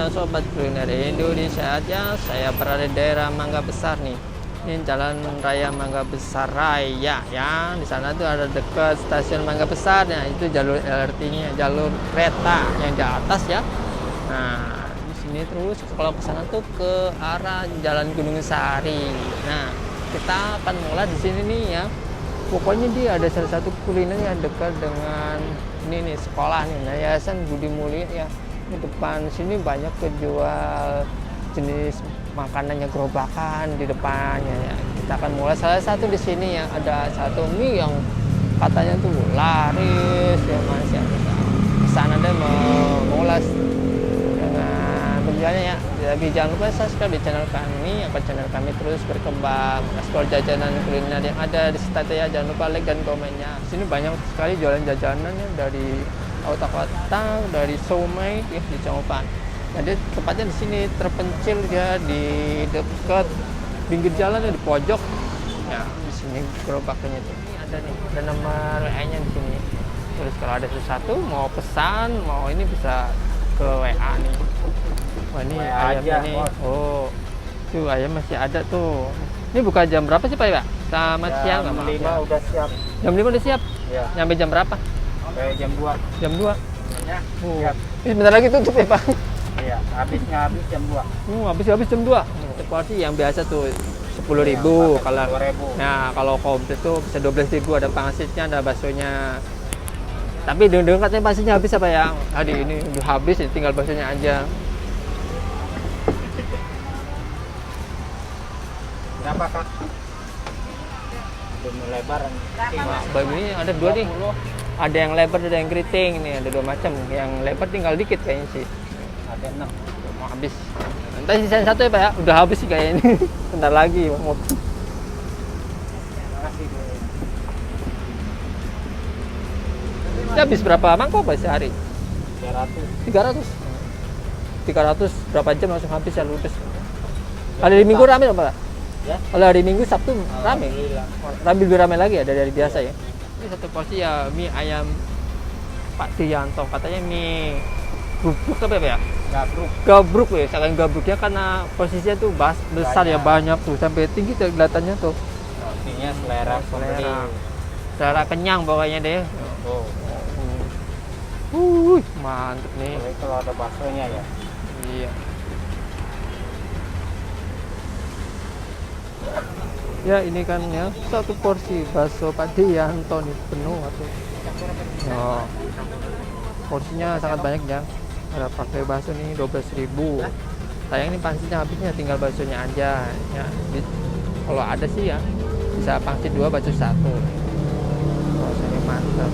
semuanya sobat kuliner Indonesia aja. Saya berada di daerah Mangga Besar nih. Ini Jalan Raya Mangga Besar Raya ya. Di sana tuh ada dekat stasiun Mangga Besar. Nah, itu jalur LRT-nya, jalur kereta yang di atas ya. Nah, di sini terus kalau ke sana tuh ke arah Jalan Gunung Sari. Nah, kita akan mulai di sini nih ya. Pokoknya dia ada salah satu kuliner yang dekat dengan ini nih sekolah nih, Yayasan Budi Mulia ya. Di depan sini banyak penjual jenis makanannya gerobakan di depannya ya. Kita akan mulai salah satu di sini ya. Ada satu mie yang katanya tuh laris ya Mas ya. Di sana deh mengulas dengan penjualnya ya. Tapi jangan lupa subscribe di channel kami, agar channel kami terus berkembang. Ekspor jajanan kuliner yang ada di State ya, jangan lupa like dan komennya. Di sini banyak sekali jualan jajanan ya, dari otak-otak, dari somai ya di Canggupan. Jadi tempatnya di sini terpencil ya, di dekat pinggir jalan ya, di pojok. Ya, di sini gerobaknya itu. Ini ada nih, ada nomor WA-nya di sini. Terus kalau ada sesuatu mau pesan, mau ini bisa ke WA nih. Wah, ini ayam aja, ini. Oh, tuh ayam masih ada tuh. Ini buka jam berapa sih Pak ya? Selamat siang. Jam 5 udah siap. Jam 5 udah siap? Iya. Nyampe jam berapa? Sampai jam 2. Jam 2? Ya, Oh. siap. Ini sebentar lagi tutup ya Pak? Iya, habis jam 2. Habis jam 2. Porsi yang biasa tuh 10.000 kalau 10.000. Nah, kalau komplit tuh bisa 12.000, ada pangsitnya, ada baksonya. Tapi dengar katanya pangsitnya habis apa ya? Tadi ini udah habis, tinggal baksonya aja. Berapa, Kak? Belum lebar. Nah, begini ada dua nih. Ada yang lebar, ada yang keriting nih, ada dua macam. Yang lebar tinggal dikit kayaknya sih. Ada 6. Mau habis. Entah sisain satu ya Pak ya? Udah habis sih kayaknya ini. Bentar lagi mau. Makasih. Ya, habis berapa mangkok Pak sehari? 300. 300. 300 berapa jam langsung habis ya ludes. Hari Minggu rame dong Pak? Ya. Kalau hari Minggu Sabtu rame. Alhamdulillah. Lebih rame lagi ya dari biasa ya. Ini satu porsi ya mie ayam Pak Dianto, katanya mie gubruk apa ya? Gabruk. Gabruk ya, saking gabruknya karena posisinya tuh besar ya, banyak tuh sampai tinggi tuh kelihatannya tuh. Artinya selera pembeli. Selera kenyang pokoknya deh. Oh. Mantep nih. Jadi kalau ada baksonya ya. Iya. Ya ini kan ya satu porsi bakso Pak Dianto nih penuh atau. Oh. Porsinya sangat banyak ya. Ada pakai bakso nih 12.000. Sayang ini pangsitnya habisnya, tinggal baksonya aja ya. Kalau ada sih ya bisa pangsit 2 bakso 1. Rasanya mantap.